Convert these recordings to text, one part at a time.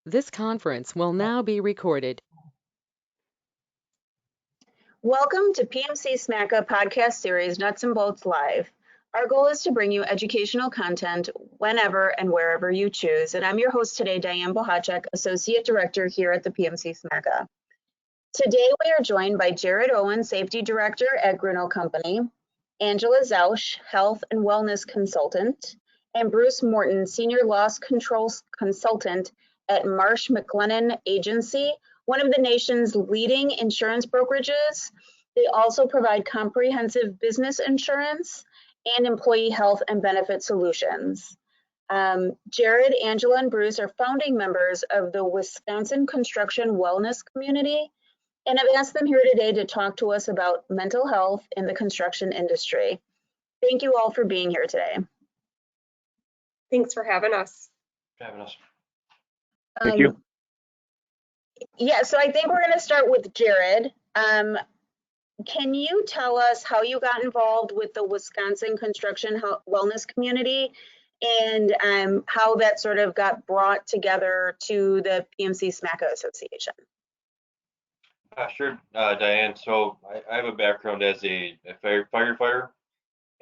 This conference will now be recorded. Welcome to PMC SMACA podcast series, Nuts and Bolts Live. Our goal is to bring you educational content whenever and wherever you choose. And I'm your host today, Diane Bohacek, Associate Director here at the PMC SMACA. Today, we are joined by Jared Owen, Safety Director at Grunow Company, Angela Zausch, Health and Wellness Consultant, and Bruce Morton, Senior Loss Control Consultant at Marsh McLennan Agency, one of the nation's leading insurance brokerages. They also provide comprehensive business insurance and employee health and benefit solutions. Jared, Angela, and Bruce are founding members of the Wisconsin Construction Wellness Community, and I've asked them here today to talk to us about mental health in the construction industry. Thank you all for being here today. Thanks for having us. Thank you. Yeah, so I think we're going to start with Jared. Can you tell us how you got involved with the Wisconsin Construction Wellness Community and how that sort of got brought together to the PMC SMACA Association? Sure, Diane. So I have a background as a firefighter,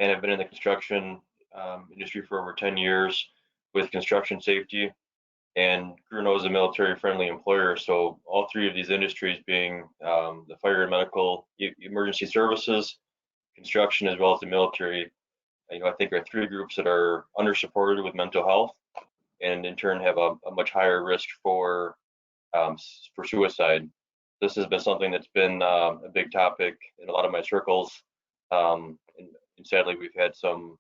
and I've been in the construction industry for over 10 years with construction safety. And Grunow is a military-friendly employer, so all three of these industries being the fire and medical emergency services, construction, as well as the military, I think are three groups that are under-supported with mental health, and in turn have a much higher risk for suicide. This has been something that's been a big topic in a lot of my circles, and sadly, we've had some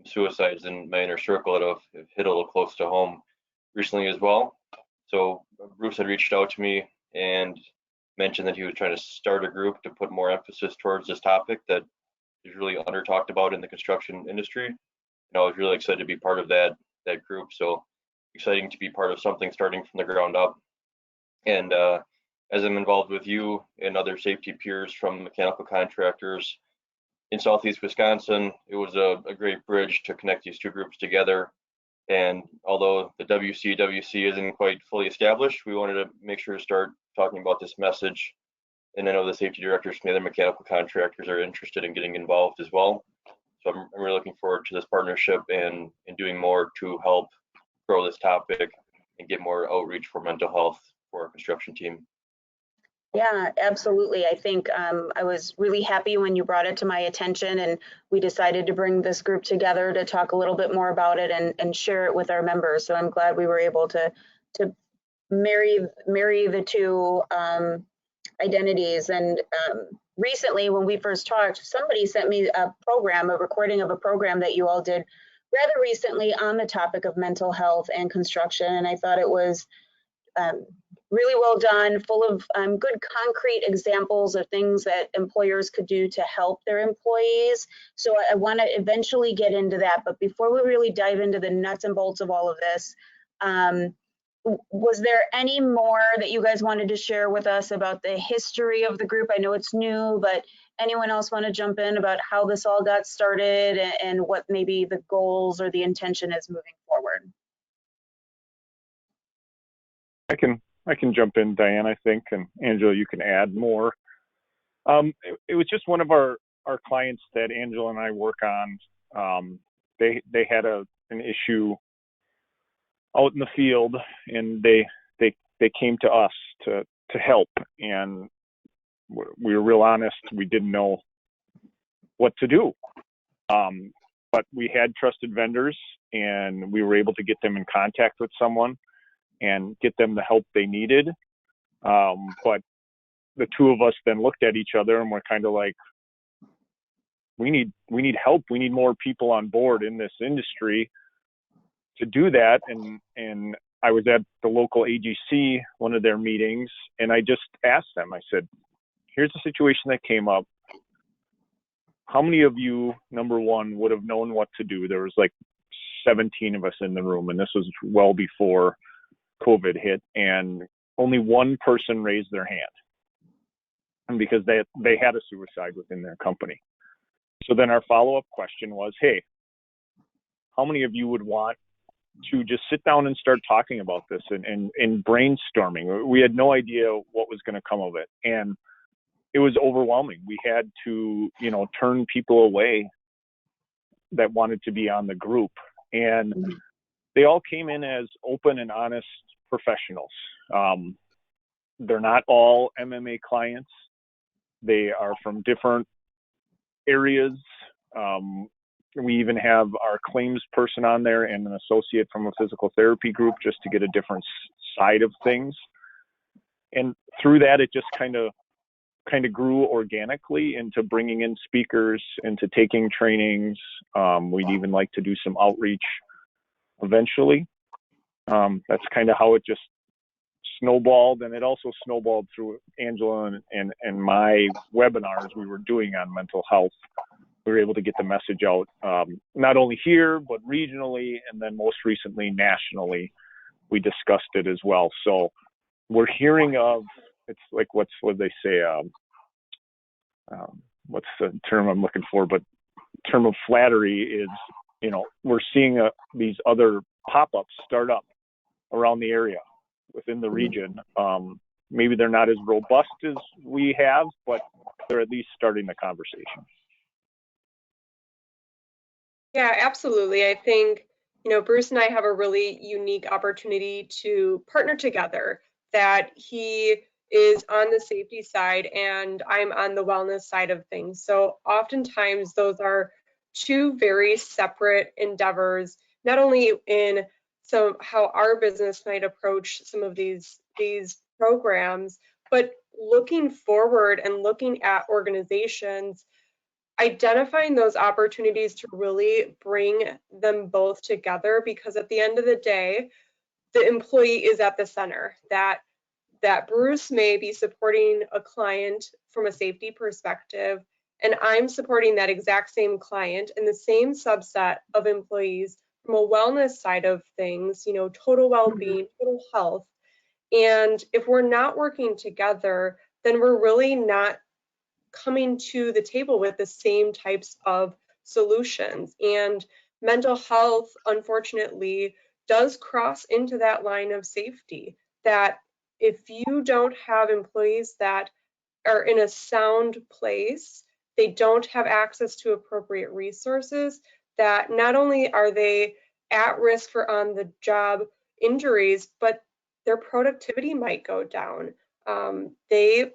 suicides in my inner circle that have hit a little close to home recently as well. So Bruce had reached out to me and mentioned that he was trying to start a group to put more emphasis towards this topic that is really under talked about in the construction industry. And I was really excited to be part of that group. So exciting to be part of something starting from the ground up. And as I'm involved with you and other safety peers from mechanical contractors in Southeast Wisconsin, it was a great bridge to connect these two groups together. And although the WCWC isn't quite fully established, we wanted to make sure to start talking about this message. And I know the safety directors from the other mechanical contractors are interested in getting involved as well. So I'm really looking forward to this partnership and doing more to help grow this topic and get more outreach for mental health for our construction team. Yeah, absolutely. I think I was really happy when you brought it to my attention, and we decided to bring this group together to talk a little bit more about it and share it with our members. So I'm glad we were able to marry the two identities. And recently, when we first talked, somebody sent me a recording of a program that you all did rather recently on the topic of mental health and construction, and I thought it was really well done, full of good concrete examples of things that employers could do to help their employees. So I want to eventually get into that. But before we really dive into the nuts and bolts of all of this, was there any more that you guys wanted to share with us about the history of the group? I know it's new, but anyone else want to jump in about how this all got started and what maybe the goals or the intention is moving forward? I can jump in, Diane, I think, and Angela, you can add more. It was just one of our clients that Angela and I work on. They had an issue out in the field, and they came to us to help, and we were real honest. We didn't know what to do, but we had trusted vendors, and we were able to get them in contact with someone and get them the help they needed. But the two of us then looked at each other and we're kind of like, we need help. We need more people on board in this industry to do that. And I was at the local AGC, one of their meetings, and I just asked them, I said, here's the situation that came up. How many of you, number one, would have known what to do? There was like 17 of us in the room, and this was well before COVID hit, and only one person raised their hand, and because they had a suicide within their company. So then our follow-up question was, hey, how many of you would want to just sit down and start talking about this and brainstorming. We had no idea what was going to come of it. And it was overwhelming. We had to, turn people away that wanted to be on the group. And they all came in as open and honest professionals. They're not all MMA clients. They are from different areas. We even have our claims person on there and an associate from a physical therapy group just to get a different side of things. And through that, it just kind of grew organically into bringing in speakers, into taking trainings. We'd even like to do some outreach eventually. That's kind of how it just snowballed, and it also snowballed through Angela and my webinars we were doing on mental health. We were able to get the message out, not only here, but regionally, and then most recently nationally, we discussed it as well. So we're hearing of, it's like, what they say, what's the term I'm looking for, but term of flattery is, we're seeing these other pop-ups start up around the area within the region. Maybe they're not as robust as we have, but they're at least starting the conversation. Yeah, absolutely. I think, Bruce and I have a really unique opportunity to partner together, that he is on the safety side and I'm on the wellness side of things. So oftentimes those are two very separate endeavors, not only in how our business might approach some of these programs, but looking forward and looking at organizations, identifying those opportunities to really bring them both together, because at the end of the day, the employee is at the center. That Bruce may be supporting a client from a safety perspective, and I'm supporting that exact same client and the same subset of employees from a wellness side of things, total well-being, total health. And if we're not working together, then we're really not coming to the table with the same types of solutions. And mental health, unfortunately, does cross into that line of safety, that if you don't have employees that are in a sound place, they don't have access to appropriate resources, that not only are they at risk for on-the-job injuries, but their productivity might go down. They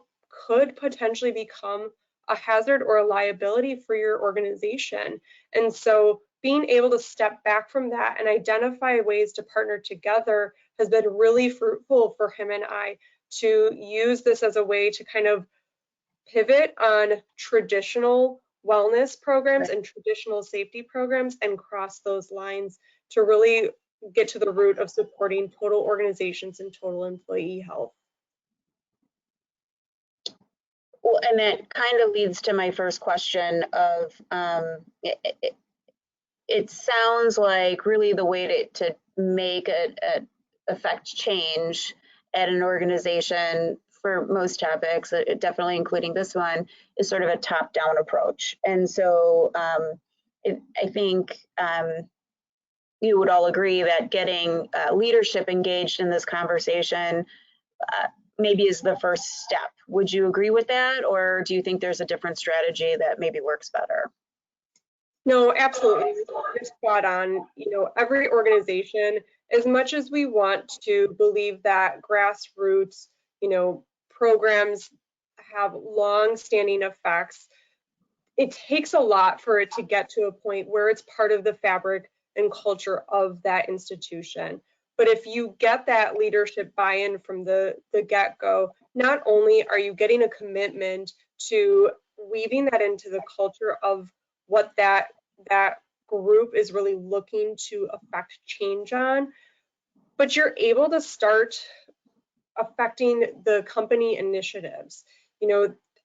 could potentially become a hazard or a liability for your organization. And so being able to step back from that and identify ways to partner together has been really fruitful for him and I, to use this as a way to kind of pivot on traditional wellness programs and traditional safety programs and cross those lines to really get to the root of supporting total organizations and total employee health. Well, and that kind of leads to my first question of, it sounds like really the way to make a affect change at an organization for most topics, definitely including this one, is sort of a top-down approach. And so I think you would all agree that getting leadership engaged in this conversation maybe is the first step. Would you agree with that, or do you think there's a different strategy that maybe works better? No, absolutely. You're spot on. Every organization, as much as we want to believe that grassroots, programs have long-standing effects, it takes a lot for it to get to a point where it's part of the fabric and culture of that institution. But if you get that leadership buy-in from the get-go, not only are you getting a commitment to weaving that into the culture of what that group is really looking to affect change on, but you're able to start affecting the company initiatives.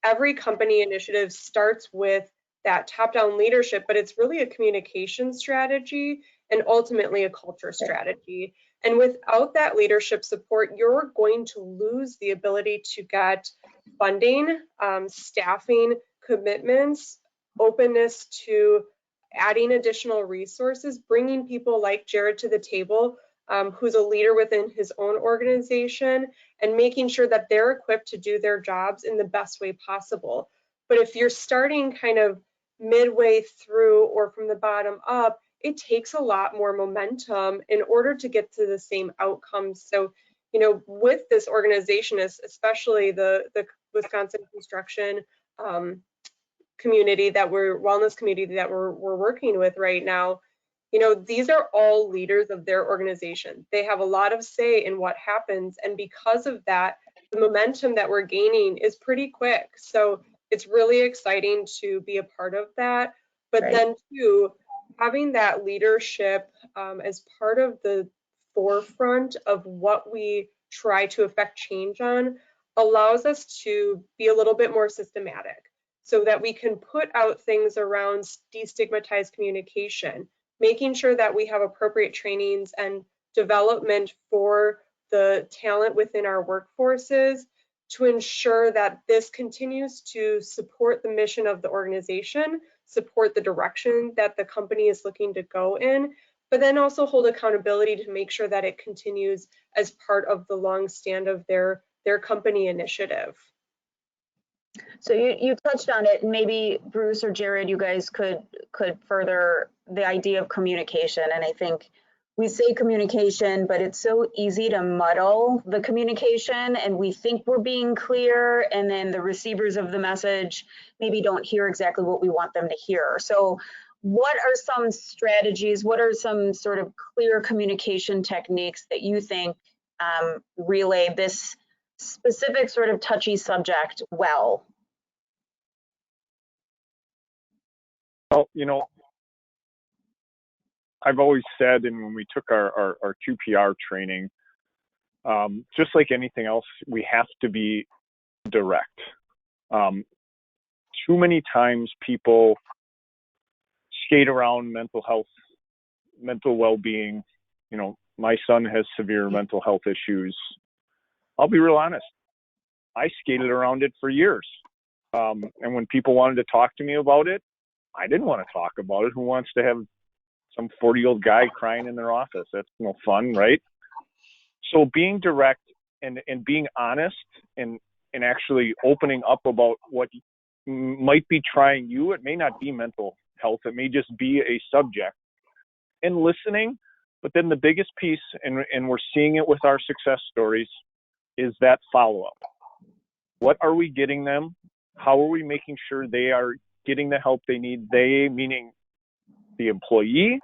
Every company initiative starts with that top-down leadership, but it's really a communication strategy and ultimately a culture strategy. And without that leadership support, you're going to lose the ability to get funding, staffing, commitments, openness to adding additional resources, bringing people like Jared to the table, who's a leader within his own organization, and making sure that they're equipped to do their jobs in the best way possible. But if you're starting kind of midway through or from the bottom up, it takes a lot more momentum in order to get to the same outcomes. So, you know, with this organization, especially the Wisconsin construction community wellness community that we're working with right now, you know, these are all leaders of their organization. They have a lot of say in what happens. And because of that, the momentum that we're gaining is pretty quick. So it's really exciting to be a part of that. But then too, having that leadership as part of the forefront of what we try to affect change on allows us to be a little bit more systematic so that we can put out things around destigmatized communication, making sure that we have appropriate trainings and development for the talent within our workforces to ensure that this continues to support the mission of the organization, support the direction that the company is looking to go in, but then also hold accountability to make sure that it continues as part of the long stand of their company initiative. So you touched on it. Maybe Bruce or Jared, you guys could further the idea of communication. And I think we say communication, but it's so easy to muddle the communication, and we think we're being clear, and then the receivers of the message maybe don't hear exactly what we want them to hear. So what are some strategies, what are some sort of clear communication techniques that you think relay this specific sort of touchy subject well? Well, you know, I've always said, and when we took our QPR training, just like anything else, we have to be direct. Too many times people skate around mental health, mental well-being. You know, my son has severe mental health issues. I'll be real honest. I skated around it for years. And when people wanted to talk to me about it, I didn't want to talk about it. Who wants to have some 40-year-old guy crying in their office? That's no fun, right? So being direct and being honest and actually opening up about what might be trying you. It may not be mental health. It may just be a subject. And listening. But then the biggest piece, and we're seeing it with our success stories, is that follow-up. What are we getting them? How are we making sure they are getting the help they need? They, meaning the employee,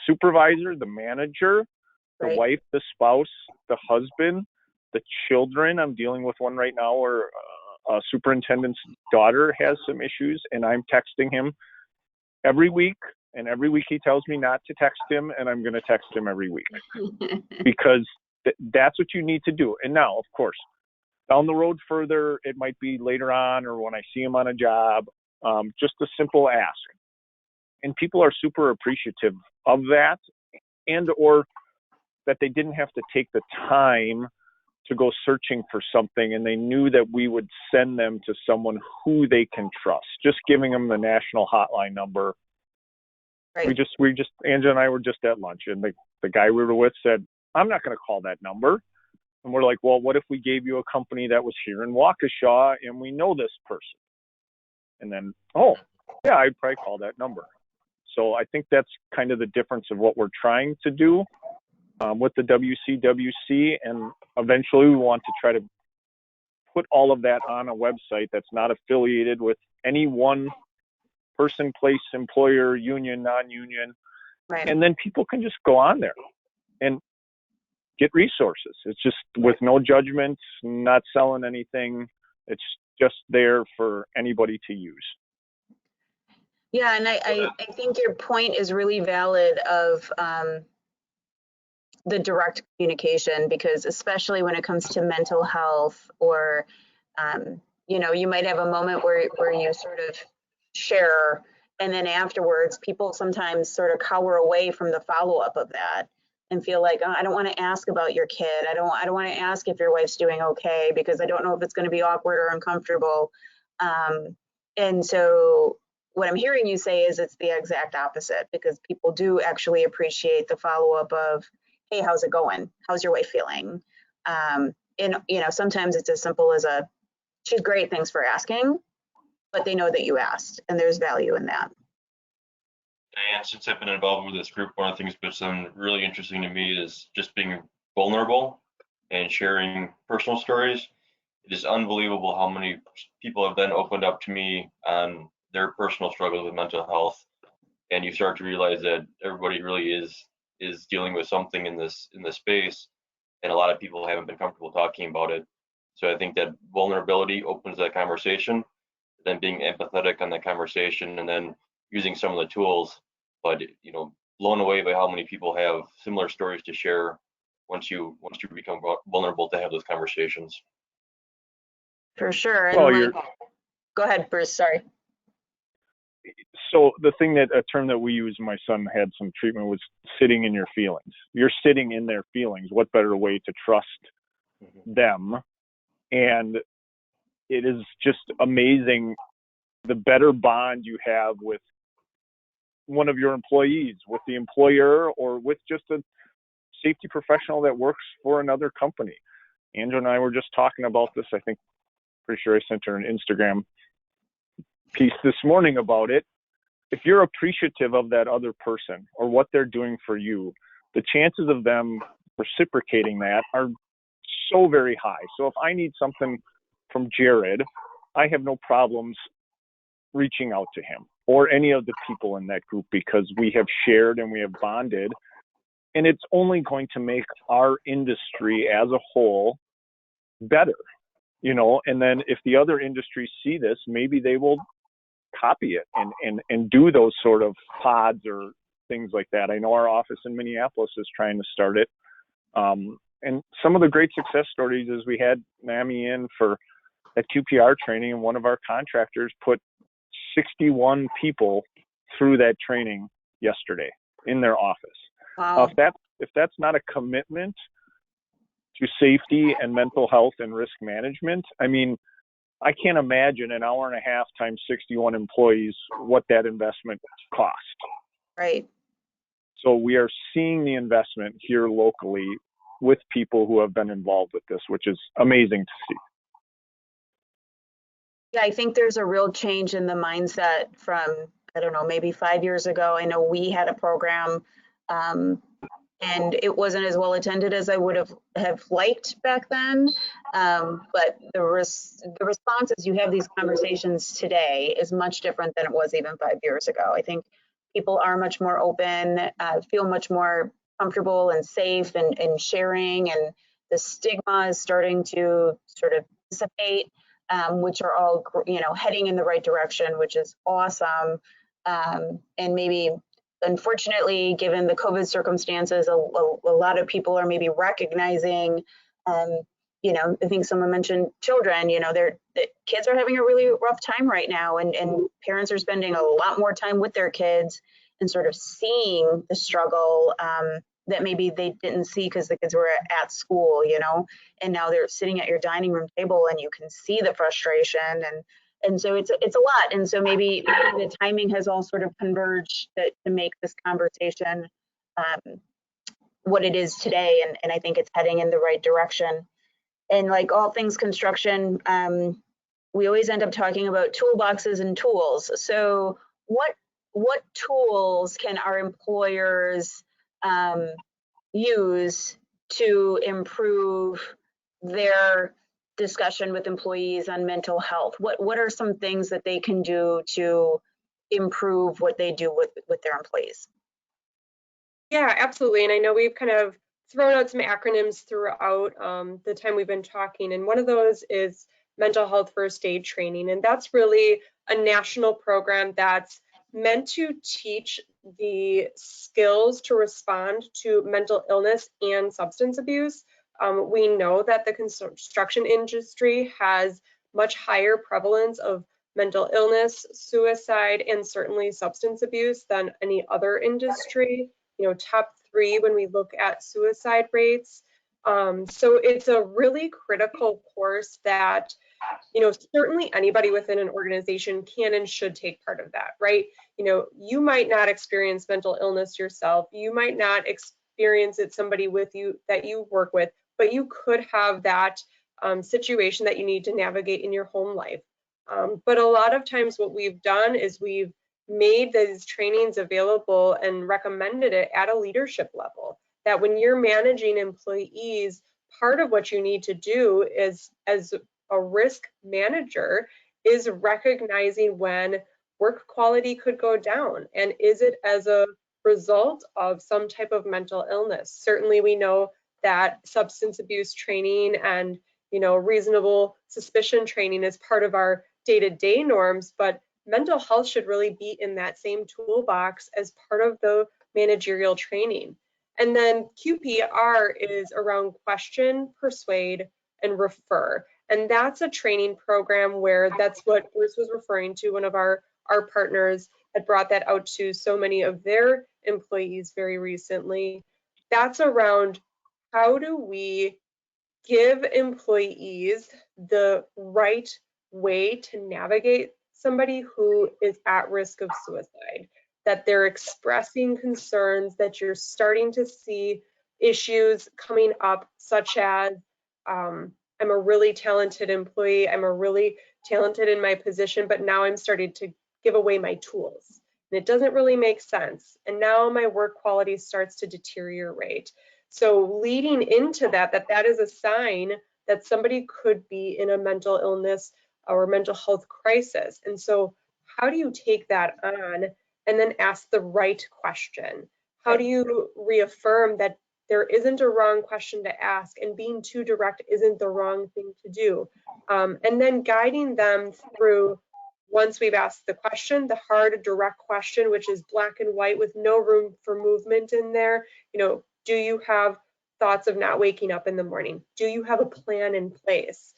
supervisor, the manager, the Right. wife, the spouse, the husband, the children. I'm dealing with one right now where a superintendent's daughter has some issues, and I'm texting him every week. And every week he tells me not to text him, and I'm going to text him every week because that's what you need to do. And now, of course, down the road further, it might be later on or when I see him on a job, just a simple ask. And people are super appreciative of that, and or that they didn't have to take the time to go searching for something, and they knew that we would send them to someone who they can trust. Just giving them the national hotline number. Right. We just Angela and I were just at lunch, and the guy we were with said, "I'm not going to call that number." And we're like, "Well, what if we gave you a company that was here in Waukesha and we know this person?" And then, "Oh, yeah, I'd probably call that number." So I think that's kind of the difference of what we're trying to do with the WCWC, and eventually we want to try to put all of that on a website that's not affiliated with any one person, place, employer, union, non-union, Right. and then people can just go on there and get resources. It's just with no judgment, not selling anything. It's just there for anybody to use. Yeah, and I think your point is really valid of the direct communication, because especially when it comes to mental health, or you know, you might have a moment where you sort of share, and then afterwards people sometimes sort of cower away from the follow-up of that and feel like, oh, I don't want to ask about your kid. I don't want to ask if your wife's doing okay because I don't know if it's going to be awkward or uncomfortable. And so what I'm hearing you say is it's the exact opposite, because people do actually appreciate the follow-up of, hey, how's it going? How's your wife feeling? And sometimes it's as simple as she's great, thanks for asking, but they know that you asked, and there's value in that. And since I've been involved with this group, one of the things that's been really interesting to me is just being vulnerable and sharing personal stories. It is unbelievable how many people have then opened up to me on their personal struggles with mental health, and you start to realize that everybody really is dealing with something in this space, and a lot of people haven't been comfortable talking about it. So I think that vulnerability opens that conversation, then being empathetic on that conversation, and then using some of the tools. But blown away by how many people have similar stories to share once you become vulnerable to have those conversations. For sure. And Well, go ahead, Bruce. Sorry. So the a term that we use, my son had some treatment, was sitting in your feelings. You're sitting in their feelings. What better way to trust them? And it is just amazing the better bond you have with one of your employees, with the employer, or with just a safety professional that works for another company. Angela and I were just talking about this. I think, pretty sure I sent her an Instagram piece this morning about it. If you're appreciative of that other person or what they're doing for you, the chances of them reciprocating that are so very high. So if I need something from Jared, I have no problems reaching out to him or any of the people in that group, because we have shared and we have bonded, and it's only going to make our industry as a whole better, and then if the other industries see this, maybe they will copy it and do those sort of pods or things like that. I know our office in Minneapolis is trying to start it. And some of the great success stories is we had Mammy in for that QPR training, and one of our contractors put 61 people through that training yesterday in their office. Wow. If that's not a commitment to safety and mental health and risk management, I mean, I can't imagine an hour and a half times 61 employees what that investment cost. Right. So we are seeing the investment here locally with people who have been involved with this, which is amazing to see. Yeah, I think there's a real change in the mindset from, I don't know, maybe 5 years ago. I know we had a program, and it wasn't as well attended as I would have liked back then. But the response as you have these conversations today is much different than it was even 5 years ago. I think people are much more open, feel much more comfortable and safe and sharing, and the stigma is starting to sort of dissipate, which are all, heading in the right direction, which is awesome. And maybe, unfortunately, given the COVID circumstances, a lot of people are maybe recognizing, I think someone mentioned children, the kids are having a really rough time right now, and parents are spending a lot more time with their kids and sort of seeing the struggle that maybe they didn't see because the kids were at school, and now they're sitting at your dining room table and you can see the frustration, and so it's a lot. And so maybe the timing has all sort of converged to make this conversation what it is today, and I think it's heading in the right direction. And like all things construction, we always end up talking about toolboxes and tools. So what tools can our employers use to improve their discussion with employees on mental health? What are some things that they can do to improve what they do with their employees? Yeah, absolutely. And I know we've kind of thrown out some acronyms throughout the time we've been talking. And one of those is mental health first aid training. And that's really a national program that's meant to teach the skills to respond to mental illness and substance abuse. We know that the construction industry has much higher prevalence of mental illness, suicide, and certainly substance abuse than any other industry. Top 3 when we look at suicide rates. So it's a really critical course that, certainly anybody within an organization can and should take part of that, right? You might not experience mental illness yourself. You might not experience it somebody with you that you work with, but you could have that situation that you need to navigate in your home life. But a lot of times what we've done is we've made these trainings available and recommended it at a leadership level, that when you're managing employees, part of what you need to do is, as a risk manager, is recognizing when work quality could go down, and is it as a result of some type of mental illness. Certainly we know that substance abuse training and reasonable suspicion training is part of our day-to-day norms, but mental health should really be in that same toolbox as part of the managerial training. And then QPR is around question, persuade, and refer. And that's a training program where that's what Bruce was referring to. One of our partners had brought that out to so many of their employees very recently. That's around how do we give employees the right way to navigate somebody who is at risk of suicide, that they're expressing concerns, that you're starting to see issues coming up, such as I'm a really talented employee, I'm a really talented in my position, but now I'm starting to give away my tools. And it doesn't really make sense. And now my work quality starts to deteriorate. So leading into that is a sign that somebody could be in a mental illness or mental health crisis. And so how do you take that on and then ask the right question? How do you reaffirm that there isn't a wrong question to ask, and being too direct isn't the wrong thing to do? And then guiding them through, once we've asked the question, the hard, direct question, which is black and white with no room for movement in there. Do you have thoughts of not waking up in the morning? Do you have a plan in place?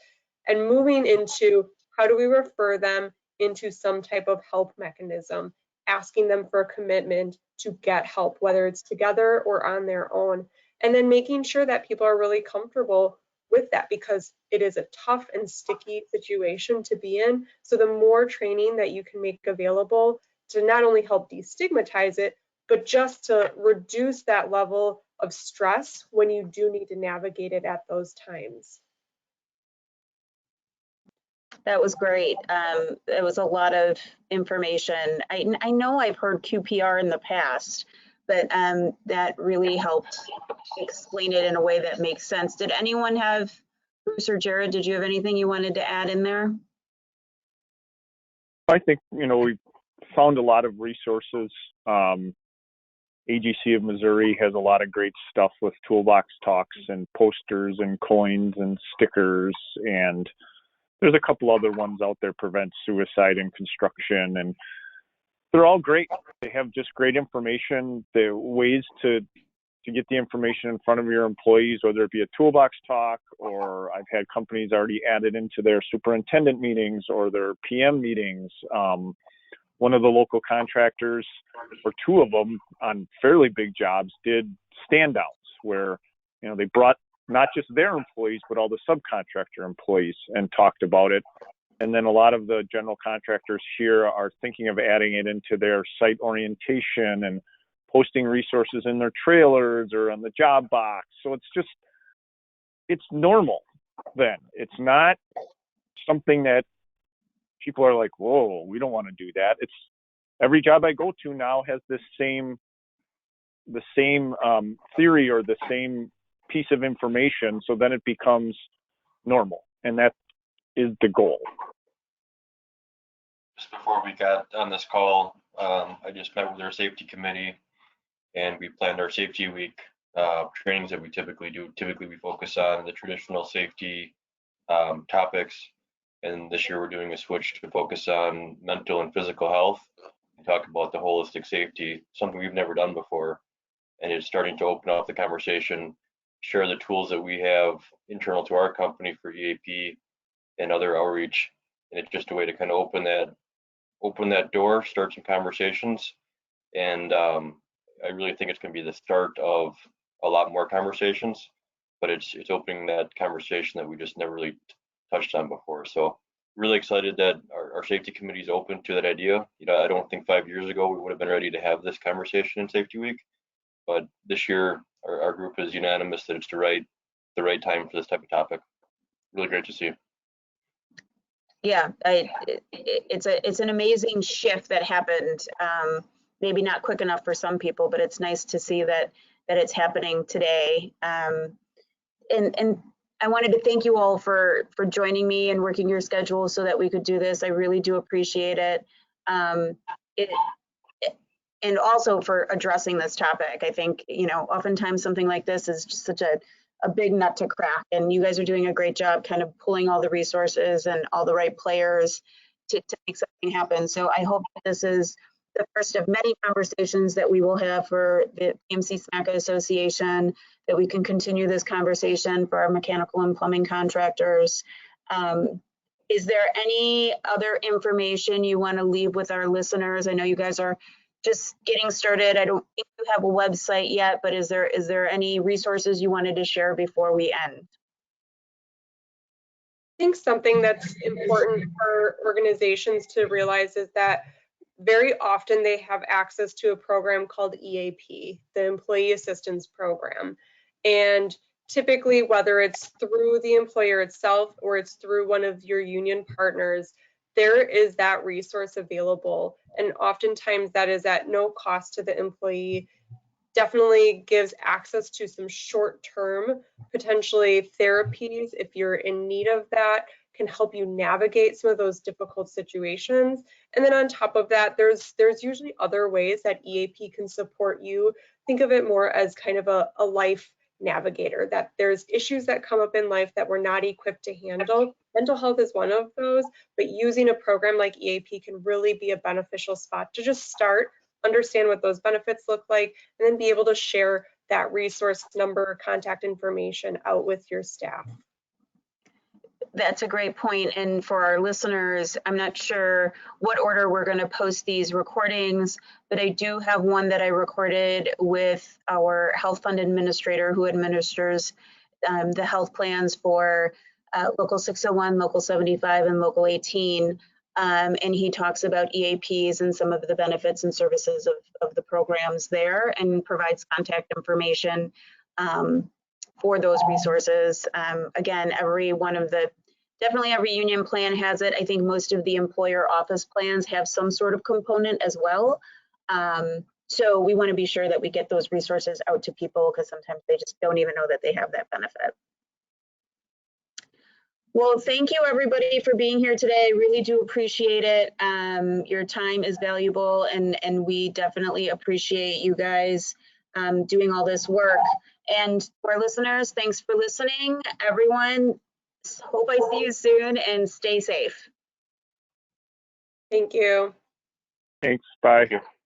And moving into, how do we refer them into some type of help mechanism, asking them for a commitment to get help, whether it's together or on their own, and then making sure that people are really comfortable with that, because it is a tough and sticky situation to be in. So the more training that you can make available to not only help destigmatize it, but just to reduce that level of stress when you do need to navigate it at those times. That was great. It was a lot of information. I know I've heard QPR in the past, but that really helped explain it in a way that makes sense. Did anyone have, Bruce or Jared, did you have anything you wanted to add in there? I think, we found a lot of resources. AGC of Missouri has a lot of great stuff with toolbox talks and posters and coins and stickers, and there's a couple other ones out there, Prevent Suicide in Construction, and they're all great. They have just great information, the ways to get the information in front of your employees, whether it be a toolbox talk, or I've had companies already added into their superintendent meetings or their PM meetings. One of the local contractors, or two of them on fairly big jobs, did stand downs where, they brought not just their employees, but all the subcontractor employees and talked about it. And then a lot of the general contractors here are thinking of adding it into their site orientation and posting resources in their trailers or on the job box. So it's normal then. It's not something that people are like, whoa, we don't want to do that. It's every job I go to now has the same theory or the same piece of information. So then it becomes normal, and that is the goal. Just before we got on this call, I just met with our safety committee, and we planned our safety week trainings that we typically do. Typically, we focus on the traditional safety topics, and this year we're doing a switch to focus on mental and physical health and talk about the holistic safety, something we've never done before, and it's starting to open up the conversation, share the tools that we have internal to our company for EAP and other outreach, and it's just a way to kind of open that door, start some conversations, and I really think it's going to be the start of a lot more conversations. but it's opening that conversation that we just never really touched on before. So really excited that our safety committee is open to that idea. I don't think 5 years ago we would have been ready to have this conversation in Safety Week, but this year our group is unanimous that it's the right time for this type of topic. Really great to see. Yeah, it's an amazing shift that happened. Maybe not quick enough for some people, but it's nice to see that it's happening today. And I wanted to thank you all for joining me and working your schedule so that we could do this. I really do appreciate it. And also for addressing this topic. I think, oftentimes something like this is just such a big nut to crack, and you guys are doing a great job kind of pulling all the resources and all the right players to make something happen. So I hope that this is the first of many conversations that we will have for the PMC SMACA Association, that we can continue this conversation for our mechanical and plumbing contractors. Is there any other information you want to leave with our listeners? I know you guys are just getting started. I don't think you have a website yet, but is there any resources you wanted to share before we end? I think something that's important for organizations to realize is that very often they have access to a program called EAP, the Employee Assistance Program. And typically, whether it's through the employer itself or it's through one of your union partners, there is that resource available. And oftentimes that is at no cost to the employee. Definitely gives access to some short-term, potentially therapies if you're in need of that, can help you navigate some of those difficult situations. And then on top of that, there's usually other ways that EAP can support you. Think of it more as kind of a life navigator, that there's issues that come up in life that we're not equipped to handle. Mental health is one of those, but using a program like EAP can really be a beneficial spot to just start, understand what those benefits look like, and then be able to share that resource number, contact information out with your staff. That's a great point. And for our listeners, I'm not sure what order we're going to post these recordings, but I do have one that I recorded with our health fund administrator who administers the health plans for Local 601, Local 75, and Local 18. And he talks about EAPs and some of the benefits and services of the programs there, and provides contact information for those resources. Again, definitely every union plan has it. I think most of the employer office plans have some sort of component as well. So we want to be sure that we get those resources out to people, because sometimes they just don't even know that they have that benefit. Well, thank you everybody for being here today. I really do appreciate it. Your time is valuable, and we definitely appreciate you guys doing all this work. And to our listeners, thanks for listening. Everyone, hope I see you soon, and stay safe. Thank you. Thanks. Bye. Thank you.